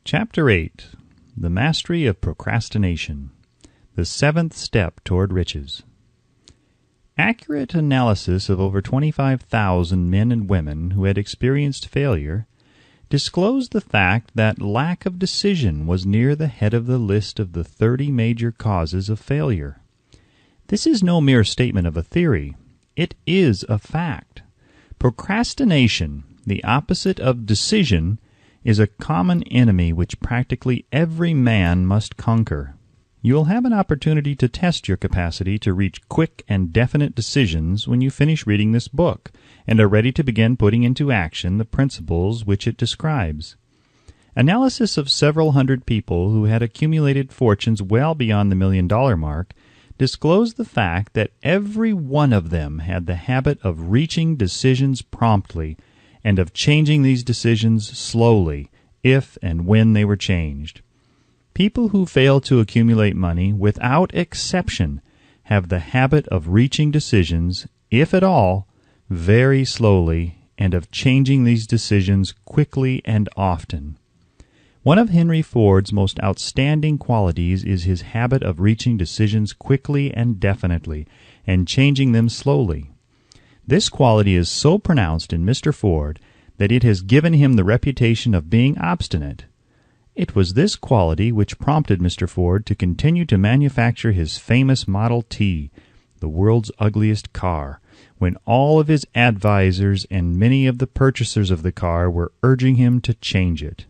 Chapter 8. The Mastery of Procrastination. The Seventh Step Toward Riches. Accurate analysis of over 25,000 men and women who had experienced failure disclosed the fact that lack of decision was near the head of the list of the 30 major causes of failure. This is no mere statement of a theory. It is a fact. Procrastination, the opposite of decision, is a common enemy which practically every man must conquer. You will have an opportunity to test your capacity to reach quick and definite decisions when you finish reading this book and are ready to begin putting into action the principles which it describes. Analysis of several hundred people who had accumulated fortunes well beyond the $1 million mark disclosed the fact that every one of them had the habit of reaching decisions promptly and of changing these decisions slowly, if and when they were changed. People who fail to accumulate money, without exception, have the habit of reaching decisions, if at all, very slowly, and of changing these decisions quickly and often. One of Henry Ford's most outstanding qualities is his habit of reaching decisions quickly and definitely, and changing them slowly. This quality is so pronounced in Mr. Ford that it has given him the reputation of being obstinate. It was this quality which prompted Mr. Ford to continue to manufacture his famous Model T, the world's ugliest car, when all of his advisers and many of the purchasers of the car were urging him to change it.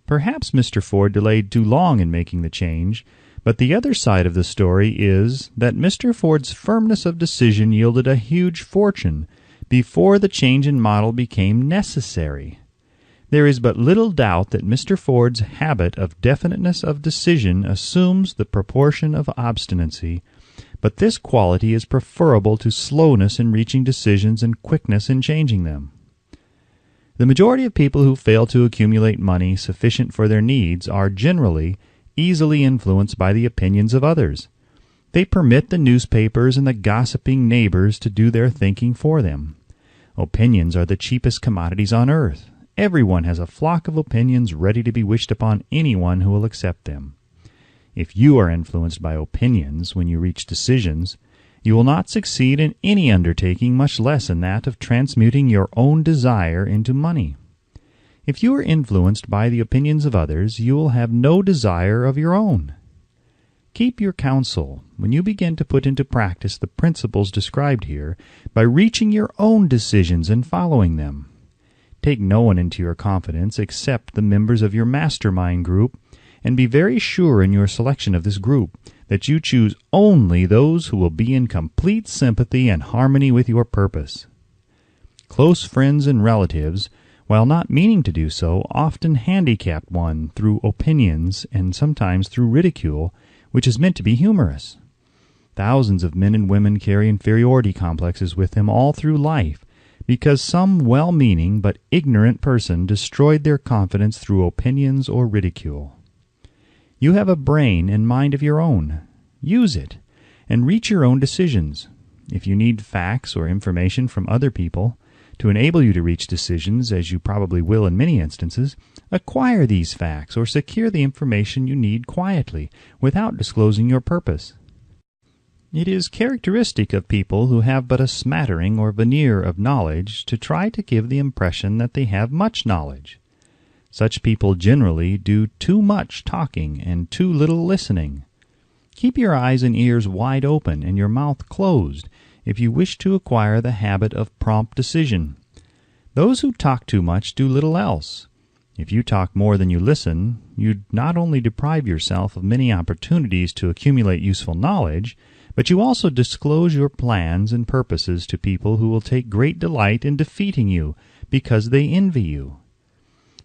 Perhaps Mr. Ford delayed too long in making the change, but the other side of the story is that Mr. Ford's firmness of decision yielded a huge fortune before the change in model became necessary. There is but little doubt that Mr. Ford's habit of definiteness of decision assumes the proportion of obstinacy, but this quality is preferable to slowness in reaching decisions and quickness in changing them. The majority of people who fail to accumulate money sufficient for their needs are generally easily influenced by the opinions of others. They permit the newspapers and the gossiping neighbors to do their thinking for them. Opinions are the cheapest commodities on earth. Everyone has a flock of opinions ready to be wished upon anyone who will accept them. If you are influenced by opinions when you reach decisions, you will not succeed in any undertaking, much less in that of transmuting your own desire into money. If you are influenced by the opinions of others, you will have no desire of your own. Keep your counsel when you begin to put into practice the principles described here by reaching your own decisions and following them. Take no one into your confidence except the members of your mastermind group, and be very sure in your selection of this group that you choose only those who will be in complete sympathy and harmony with your purpose. Close friends and relatives, while not meaning to do so, often handicap one through opinions and sometimes through ridicule, which is meant to be humorous. Thousands of men and women carry inferiority complexes with them all through life because some well-meaning but ignorant person destroyed their confidence through opinions or ridicule. You have a brain and mind of your own. Use it, and reach your own decisions. If you need facts or information from other people to enable you to reach decisions, as you probably will in many instances, acquire these facts or secure the information you need quietly, without disclosing your purpose. It is characteristic of people who have but a smattering or veneer of knowledge to try to give the impression that they have much knowledge. Such people generally do too much talking and too little listening. Keep your eyes and ears wide open and your mouth closed if you wish to acquire the habit of prompt decision. Those who talk too much do little else. If you talk more than you listen, you not only deprive yourself of many opportunities to accumulate useful knowledge, but you also disclose your plans and purposes to people who will take great delight in defeating you because they envy you.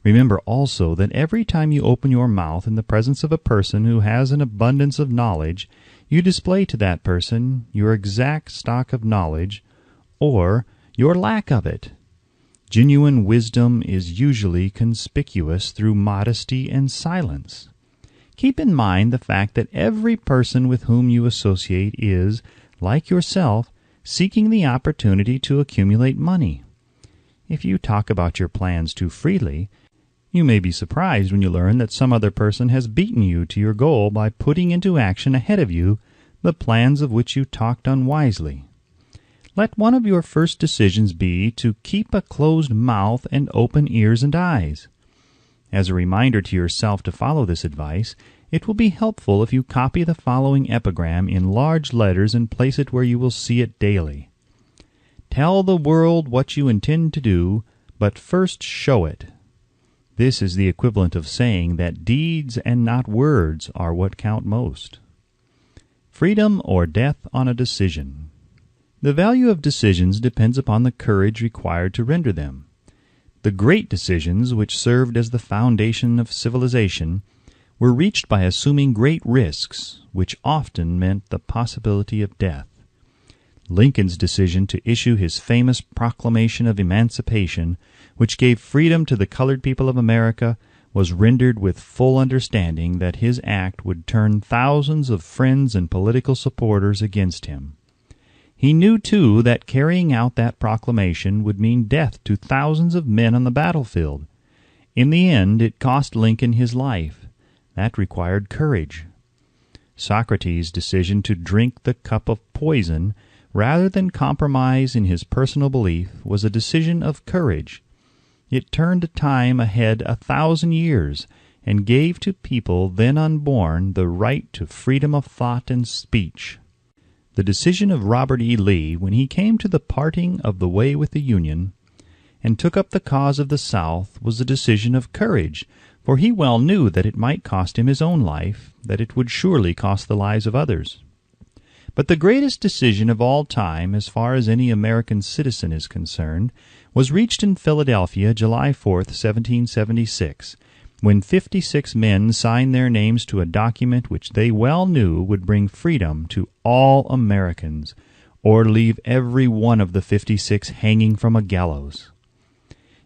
Remember also that every time you open your mouth in the presence of a person who has an abundance of knowledge, you display to that person your exact stock of knowledge, or your lack of it. Genuine wisdom is usually conspicuous through modesty and silence. Keep in mind the fact that every person with whom you associate is, like yourself, seeking the opportunity to accumulate money. If you talk about your plans too freely, You may be surprised when you learn that some other person has beaten you to your goal by putting into action ahead of you the plans of which you talked unwisely. Let one of your first decisions be to keep a closed mouth and open ears and eyes. As a reminder to yourself to follow this advice, it will be helpful if you copy the following epigram in large letters and place it where you will see it daily. Tell the world what you intend to do, but first show it. This is the equivalent of saying that deeds and not words are what count most. Freedom or death on a decision. The value of decisions depends upon the courage required to render them. The great decisions which served as the foundation of civilization were reached by assuming great risks, which often meant the possibility of death. Lincoln's decision to issue his famous Proclamation of Emancipation, which gave freedom to the colored people of America, was rendered with full understanding that his act would turn thousands of friends and political supporters against him. He knew, too, that carrying out that proclamation would mean death to thousands of men on the battlefield. In the end, it cost Lincoln his life. That required courage. Socrates' decision to drink the cup of poison rather than compromise in his personal belief was a decision of courage. It turned time ahead 1,000 years and gave to people then unborn the right to freedom of thought and speech. The decision of Robert E. Lee, when he came to the parting of the way with the Union and took up the cause of the South, was a decision of courage, for he well knew that it might cost him his own life, that it would surely cost the lives of others. But the greatest decision of all time, as far as any American citizen is concerned, was reached in Philadelphia, July 4th, 1776, when 56 men signed their names to a document which they well knew would bring freedom to all Americans, or leave every one of the 56 hanging from a gallows.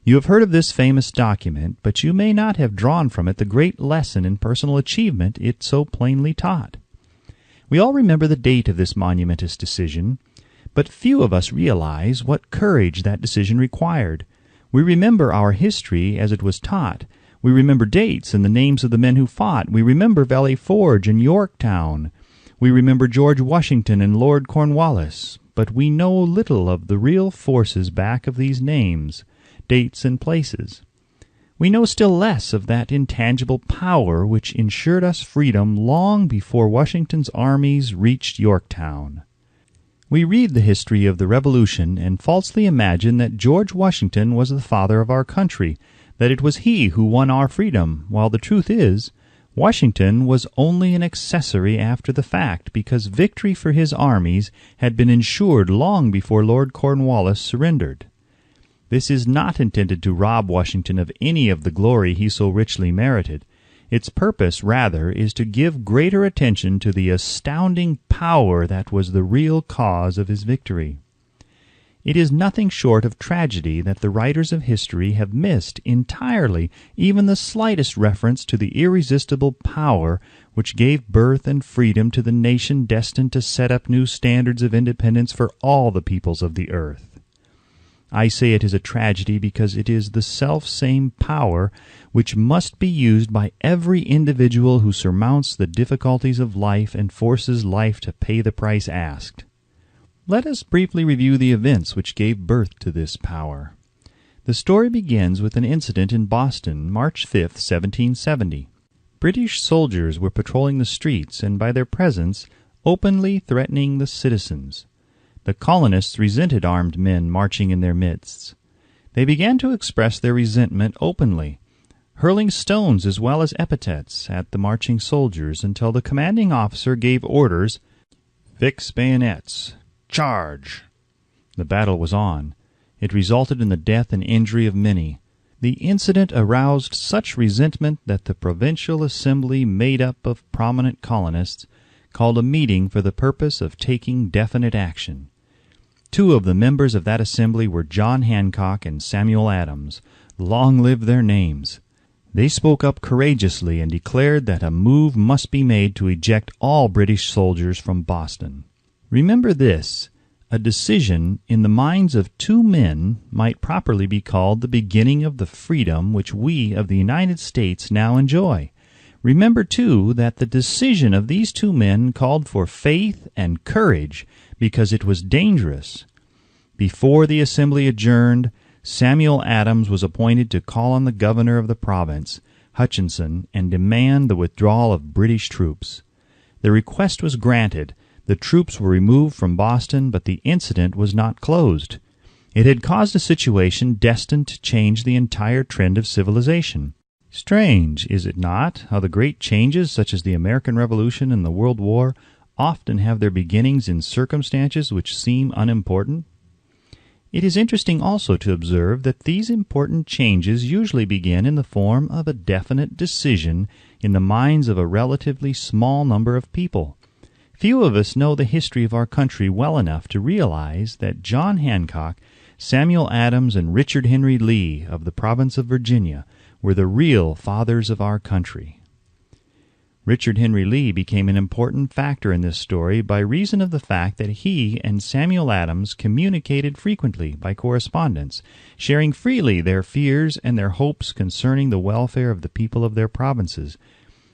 You have heard of this famous document, but you may not have drawn from it the great lesson in personal achievement it so plainly taught. We all remember the date of this monumentous decision, but few of us realize what courage that decision required. We remember our history as it was taught. We remember dates and the names of the men who fought. We remember Valley Forge and Yorktown. We remember George Washington and Lord Cornwallis. But we know little of the real forces back of these names, dates, and places. We know still less of that intangible power which ensured us freedom long before Washington's armies reached Yorktown. We read the history of the Revolution and falsely imagine that George Washington was the father of our country, that it was he who won our freedom, while the truth is, Washington was only an accessory after the fact, because victory for his armies had been ensured long before Lord Cornwallis surrendered. This is not intended to rob Washington of any of the glory he so richly merited. Its purpose, rather, is to give greater attention to the astounding power that was the real cause of his victory. It is nothing short of tragedy that the writers of history have missed entirely even the slightest reference to the irresistible power which gave birth and freedom to the nation destined to set up new standards of independence for all the peoples of the earth. I say it is a tragedy because it is the self-same power which must be used by every individual who surmounts the difficulties of life and forces life to pay the price asked. Let us briefly review the events which gave birth to this power. The story begins with an incident in Boston, March 5, 1770. British soldiers were patrolling the streets and by their presence openly threatening the citizens. The colonists resented armed men marching in their midst. They began to express their resentment openly, hurling stones as well as epithets at the marching soldiers until the commanding officer gave orders, "Fix bayonets! Charge!" The battle was on. It resulted in the death and injury of many. The incident aroused such resentment that the Provincial Assembly, made up of prominent colonists, called a meeting for the purpose of taking definite action. Two of the members of that assembly were John Hancock and Samuel Adams. Long live their names! They spoke up courageously and declared that a move must be made to eject all British soldiers from Boston. Remember this: A decision in the minds of two men might properly be called the beginning of the freedom which we of the United States now enjoy. Remember, too, that the decision of these two men called for faith and courage because it was dangerous. Before the assembly adjourned, Samuel Adams was appointed to call on the governor of the province, Hutchinson, and demand the withdrawal of British troops. The request was granted. The troops were removed from Boston, but the incident was not closed. It had caused a situation destined to change the entire trend of civilization. Strange, is it not, how the great changes such as the American Revolution and the World War often have their beginnings in circumstances which seem unimportant? It is interesting also to observe that these important changes usually begin in the form of a definite decision in the minds of a relatively small number of people. Few of us know the history of our country well enough to realize that John Hancock, Samuel Adams, and Richard Henry Lee of the province of Virginia were the real fathers of our country. Richard Henry Lee became an important factor in this story by reason of the fact that he and Samuel Adams communicated frequently by correspondence, sharing freely their fears and their hopes concerning the welfare of the people of their provinces.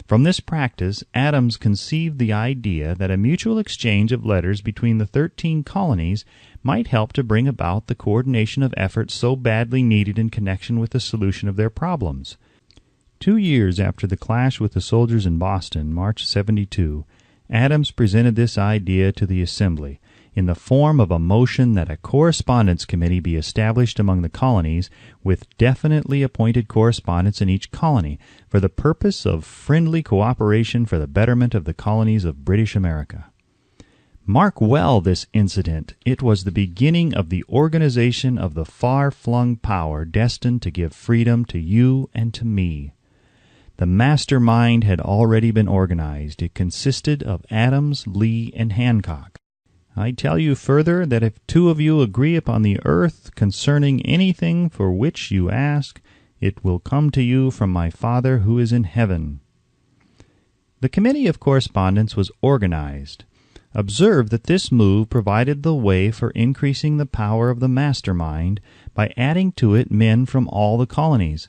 From this practice, Adams conceived the idea that a mutual exchange of letters between the 13 colonies might help to bring about the coordination of efforts so badly needed in connection with the solution of their problems. 2 years after the clash with the soldiers in Boston, March 72, Adams presented this idea to the Assembly in the form of a motion that a correspondence committee be established among the colonies with definitely appointed correspondents in each colony for the purpose of friendly cooperation for the betterment of the colonies of British America. Mark well this incident. It was the beginning of the organization of the far-flung power destined to give freedom to you and to me. The mastermind had already been organized. It consisted of Adams, Lee, and Hancock. I tell you further that if two of you agree upon the earth concerning anything for which you ask, it will come to you from my Father who is in heaven. The Committee of Correspondence was organized. Observe that this move provided the way for increasing the power of the mastermind by adding to it men from all the colonies.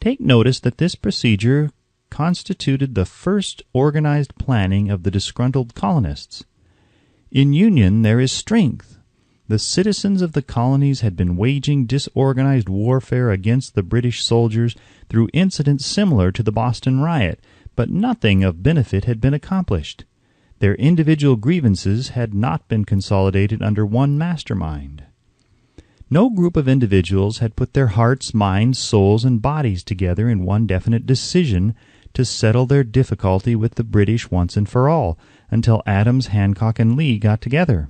Take notice that this procedure constituted the first organized planning of the disgruntled colonists. In union there is strength. The citizens of the colonies had been waging disorganized warfare against the British soldiers through incidents similar to the Boston riot, but nothing of benefit had been accomplished. Their individual grievances had not been consolidated under one mastermind. No group of individuals had put their hearts, minds, souls, and bodies together in one definite decision to settle their difficulty with the British once and for all, until Adams, Hancock, and Lee got together.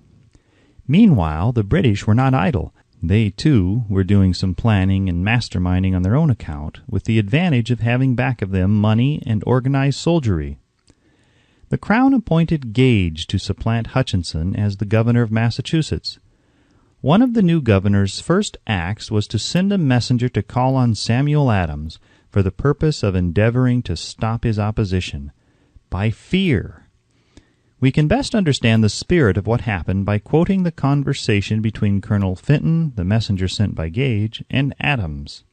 Meanwhile, the British were not idle. They, too, were doing some planning and masterminding on their own account, with the advantage of having back of them money and organized soldiery. The Crown appointed Gage to supplant Hutchinson as the governor of Massachusetts. One of the new governor's first acts was to send a messenger to call on Samuel Adams for the purpose of endeavoring to stop his opposition by fear. We can best understand the spirit of what happened by quoting the conversation between Colonel Fenton, the messenger sent by Gage, and Adams.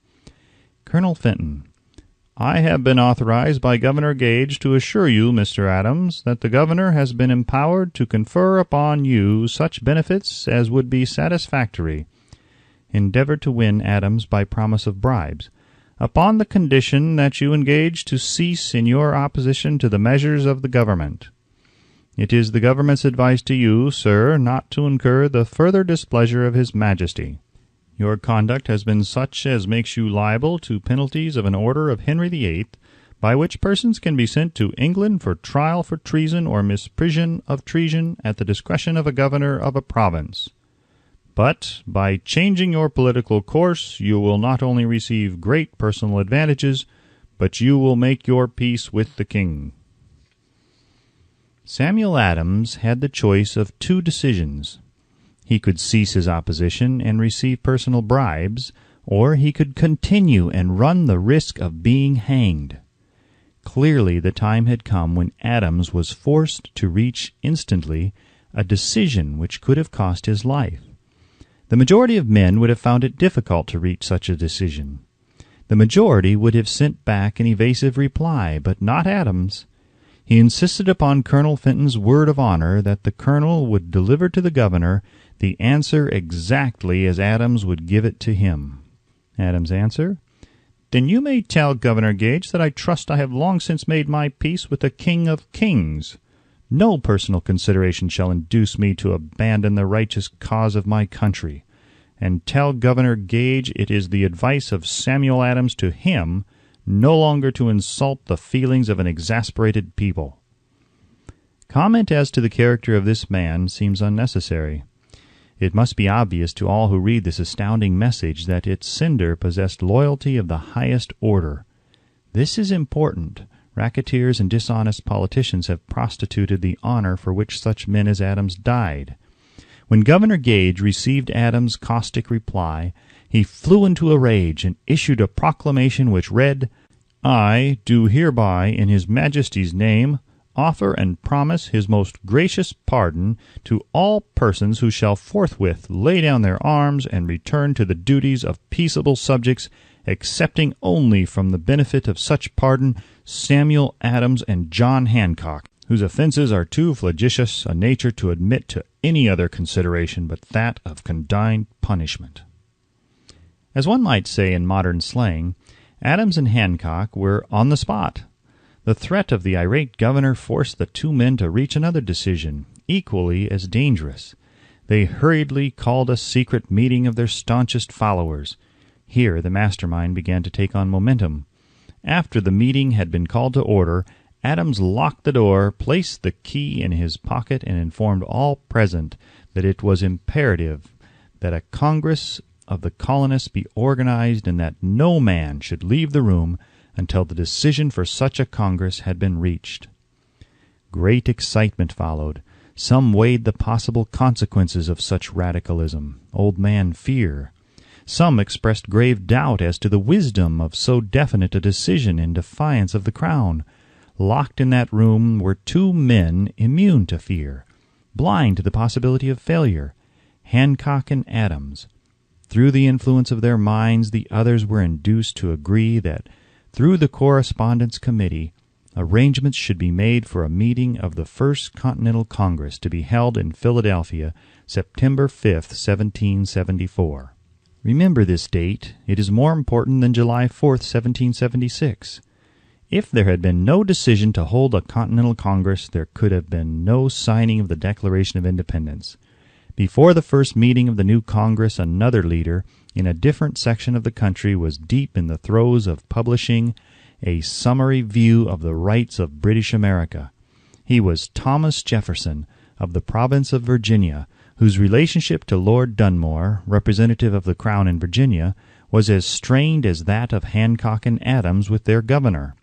Colonel Fenton: I have been authorized by Governor Gage to assure you, Mr. Adams, that the governor has been empowered to confer upon you such benefits as would be satisfactory. Endeavor to win Adams by promise of bribes, upon the condition that you engage to cease in your opposition to the measures of the government. It is the government's advice to you, sir, not to incur the further displeasure of His Majesty. Your conduct has been such as makes you liable to penalties of an order of Henry VIII, by which persons can be sent to England for trial for treason or misprision of treason at the discretion of a governor of a province. But by changing your political course you will not only receive great personal advantages, but you will make your peace with the king. Samuel Adams had the choice of two decisions. He could cease his opposition and receive personal bribes, or he could continue and run the risk of being hanged. Clearly the time had come when Adams was forced to reach instantly a decision which could have cost his life. The majority of men would have found it difficult to reach such a decision. The majority would have sent back an evasive reply, but not Adams. He insisted upon Colonel Fenton's word of honor that the colonel would deliver to the governor the answer exactly as Adams would give it to him. Adams' answer: "Then you may tell Governor Gage that I trust I have long since made my peace with the King of Kings. No personal consideration shall induce me to abandon the righteous cause of my country. And tell Governor Gage it is the advice of Samuel Adams to him no longer to insult the feelings of an exasperated people." Comment as to the character of this man seems unnecessary. It must be obvious to all who read this astounding message that its sender possessed loyalty of the highest order. This is important. Racketeers and dishonest politicians have prostituted the honor for which such men as Adams died. When Governor Gage received Adams' caustic reply, he flew into a rage and issued a proclamation which read, "I do hereby, in His Majesty's name, offer and promise His most gracious pardon to all persons who shall forthwith lay down their arms and return to the duties of peaceable subjects, excepting only from the benefit of such pardon Samuel Adams and John Hancock, whose offenses are too flagitious a nature to admit to any other consideration but that of condign punishment." As one might say in modern slang, Adams and Hancock were on the spot. The threat of the irate governor forced the two men to reach another decision, equally as dangerous. They hurriedly called a secret meeting of their staunchest followers. Here the mastermind began to take on momentum. After the meeting had been called to order, Adams locked the door, placed the key in his pocket, and informed all present that it was imperative that a Congress of the colonists be organized and that no man should leave the room until the decision for such a Congress had been reached. Great excitement followed. Some weighed the possible consequences of such radicalism, old man fear. Some expressed grave doubt as to the wisdom of so definite a decision in defiance of the Crown. Locked in that room were two men immune to fear, blind to the possibility of failure, Hancock and Adams. Through the influence of their minds, the others were induced to agree that, through the Correspondence Committee, arrangements should be made for a meeting of the First Continental Congress to be held in Philadelphia, September 5th, 1774. Remember this date. It is more important than July 4th, 1776. If there had been no decision to hold a Continental Congress, there could have been no signing of the Declaration of Independence. Before the first meeting of the new Congress, another leader, in a different section of the country, was deep in the throes of publishing a summary view of the rights of British America. He was Thomas Jefferson, of the province of Virginia, whose relationship to Lord Dunmore, representative of the Crown in Virginia, was as strained as that of Hancock and Adams with their governor.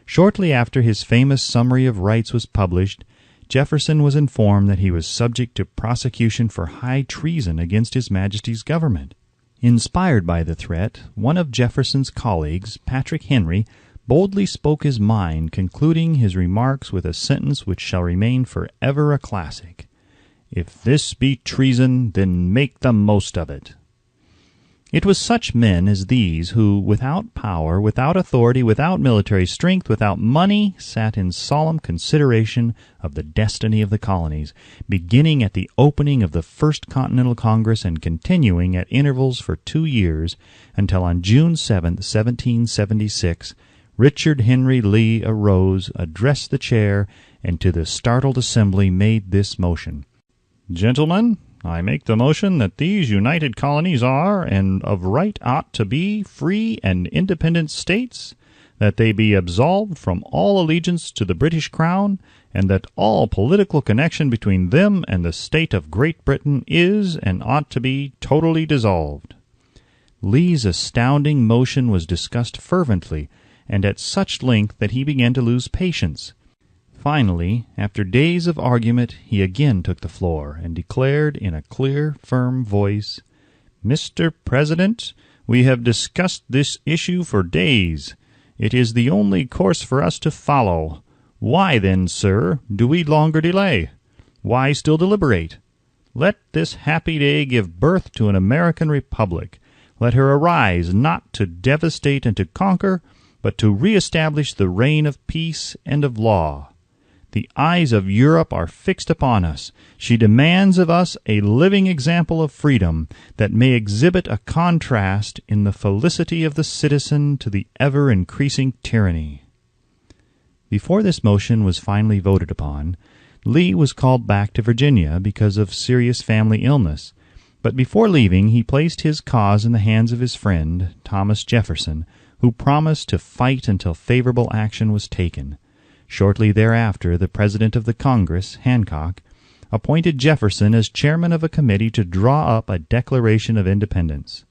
Shortly after his famous Summary of Rights was published, Jefferson was informed that he was subject to prosecution for high treason against His Majesty's government. Inspired by the threat, one of Jefferson's colleagues, Patrick Henry, boldly spoke his mind, concluding his remarks with a sentence which shall remain forever a classic: "If this be treason, then make the most of it." It was such men as these who, without power, without authority, without military strength, without money, sat in solemn consideration of the destiny of the colonies, beginning at the opening of the First Continental Congress and continuing at intervals for 2 years, until on June 7, 1776, Richard Henry Lee arose, addressed the chair, and to the startled assembly made this motion: "Gentlemen, I make the motion that these united colonies are, and of right ought to be, free and independent states, that they be absolved from all allegiance to the British Crown, and that all political connection between them and the state of Great Britain is and ought to be totally dissolved." Lee's astounding motion was discussed fervently, and at such length that he began to lose patience. Finally, after days of argument, he again took the floor, and declared in a clear, firm voice, "Mr. President, we have discussed this issue for days. It is the only course for us to follow. Why then, sir, do we longer delay? Why still deliberate? Let this happy day give birth to an American republic. Let her arise not to devastate and to conquer, but to reestablish the reign of peace and of law. The eyes of Europe are fixed upon us. She demands of us a living example of freedom that may exhibit a contrast in the felicity of the citizen to the ever-increasing tyranny. Before this motion was finally voted upon, Lee was called back to Virginia because of serious family illness, but before leaving he placed his cause in the hands of his friend, Thomas Jefferson, who promised to fight until favorable action was taken. Shortly thereafter, the President of the Congress, Hancock, appointed Jefferson as chairman of a committee to draw up a Declaration of Independence.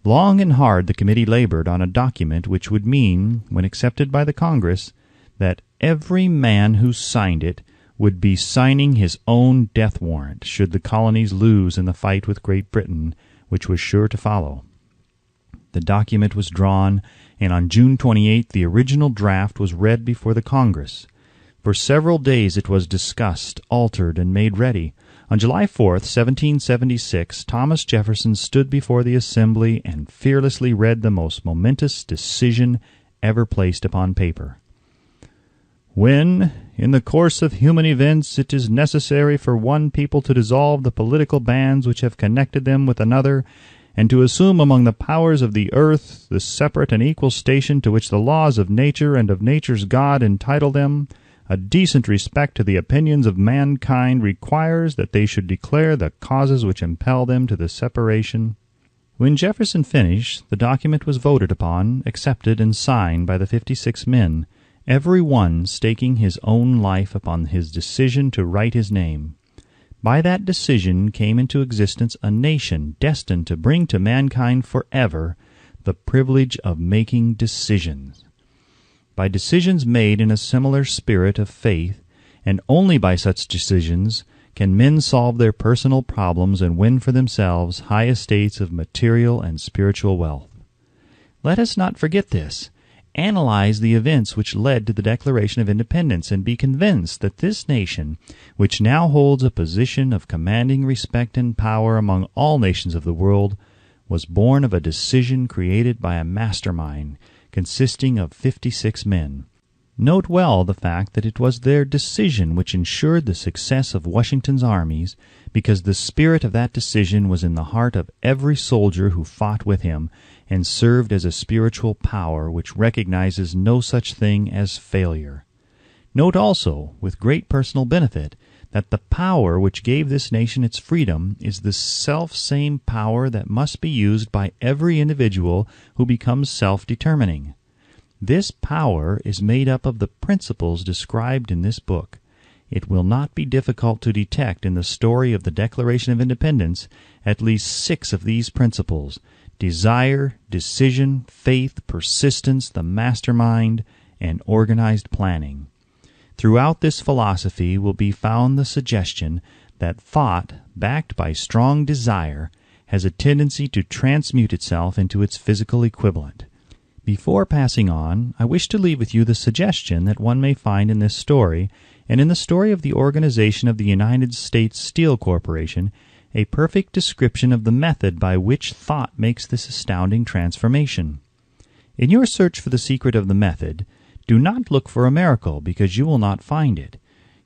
Long and hard the committee labored on a document which would mean, when accepted by the Congress, that every man who signed it would be signing his own death warrant should the colonies lose in the fight with Great Britain, which was sure to follow. The document was drawn, and on June 28 the original draft was read before the Congress. For several days it was discussed, altered, and made ready. On July 4, 1776, Thomas Jefferson stood before the Assembly and fearlessly read the most momentous decision ever placed upon paper. When, in the course of human events, it is necessary for one people to dissolve the political bands which have connected them with another, and to assume among the powers of the earth the separate and equal station to which the laws of nature and of nature's God entitle them, a decent respect to the opinions of mankind requires that they should declare the causes which impel them to the separation. When Jefferson finished, the document was voted upon, accepted, and signed by the 56 men, every one staking his own life upon his decision to write his name. By that decision came into existence a nation destined to bring to mankind forever the privilege of making decisions. By decisions made in a similar spirit of faith, and only by such decisions, can men solve their personal problems and win for themselves high estates of material and spiritual wealth. Let us not forget this. Analyze the events which led to the Declaration of Independence, and be convinced that this nation, which now holds a position of commanding respect and power among all nations of the world, was born of a decision created by a mastermind consisting of 56 men. Note well the fact that it was their decision which ensured the success of Washington's armies, because the spirit of that decision was in the heart of every soldier who fought with him, and served as a spiritual power which recognizes no such thing as failure. Note also, with great personal benefit, that the power which gave this nation its freedom is the self-same power that must be used by every individual who becomes self-determining. This power is made up of the principles described in this book. It will not be difficult to detect in the story of the Declaration of Independence at least 6 of these principles: desire, decision, faith, persistence, the mastermind, and organized planning. Throughout this philosophy will be found the suggestion that thought, backed by strong desire, has a tendency to transmute itself into its physical equivalent. Before passing on, I wish to leave with you the suggestion that one may find in this story, and in the story of the organization of the United States Steel Corporation, a perfect description of the method by which thought makes this astounding transformation. In your search for the secret of the method, do not look for a miracle, because you will not find it.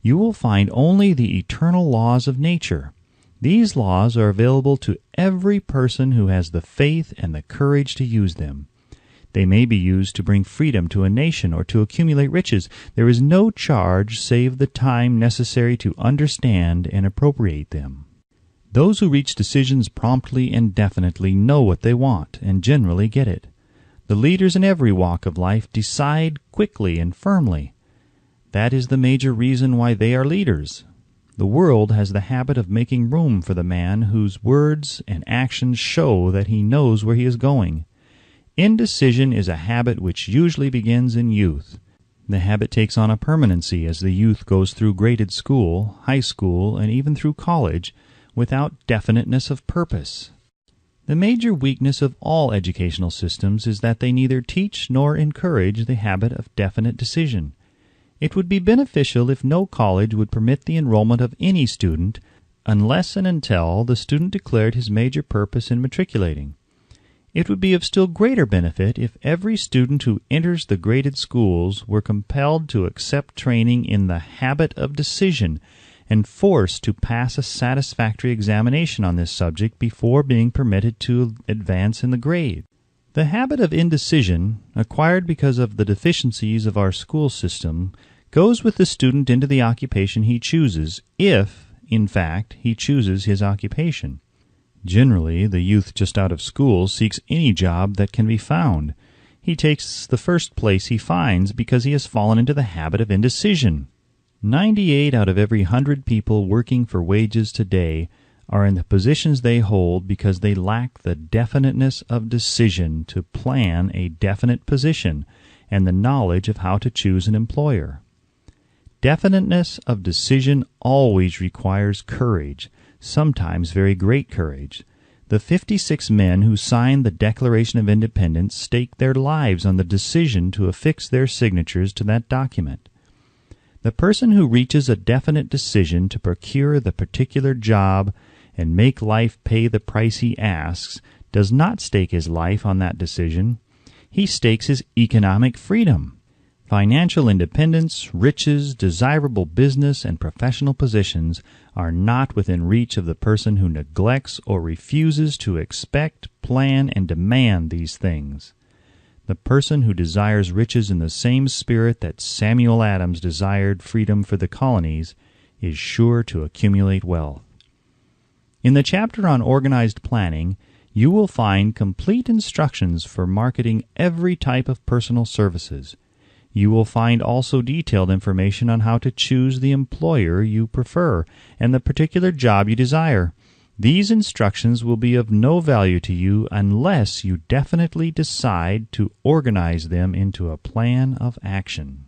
You will find only the eternal laws of nature. These laws are available to every person who has the faith and the courage to use them. They may be used to bring freedom to a nation or to accumulate riches. There is no charge save the time necessary to understand and appropriate them. Those who reach decisions promptly and definitely know what they want, and generally get it. The leaders in every walk of life decide quickly and firmly. That is the major reason why they are leaders. The world has the habit of making room for the man whose words and actions show that he knows where he is going. Indecision is a habit which usually begins in youth. The habit takes on a permanency as the youth goes through graded school, high school, and even through college, without definiteness of purpose. The major weakness of all educational systems is that they neither teach nor encourage the habit of definite decision. It would be beneficial if no college would permit the enrollment of any student unless and until the student declared his major purpose in matriculating. It would be of still greater benefit if every student who enters the graded schools were compelled to accept training in the habit of decision and forced to pass a satisfactory examination on this subject before being permitted to advance in the grade. The habit of indecision, acquired because of the deficiencies of our school system, goes with the student into the occupation he chooses, if, in fact, he chooses his occupation. Generally, the youth just out of school seeks any job that can be found. He takes the first place he finds because he has fallen into the habit of indecision. 98 out of every 100 people working for wages today are in the positions they hold because they lack the definiteness of decision to plan a definite position and the knowledge of how to choose an employer. Definiteness of decision always requires courage, sometimes very great courage. The 56 men who signed the Declaration of Independence staked their lives on the decision to affix their signatures to that document. The person who reaches a definite decision to procure the particular job and make life pay the price he asks does not stake his life on that decision. He stakes his economic freedom. Financial independence, riches, desirable business, and professional positions are not within reach of the person who neglects or refuses to expect, plan, and demand these things. The person who desires riches in the same spirit that Samuel Adams desired freedom for the colonies is sure to accumulate wealth. In the chapter on organized planning, you will find complete instructions for marketing every type of personal services. You will find also detailed information on how to choose the employer you prefer and the particular job you desire. These instructions will be of no value to you unless you definitely decide to organize them into a plan of action.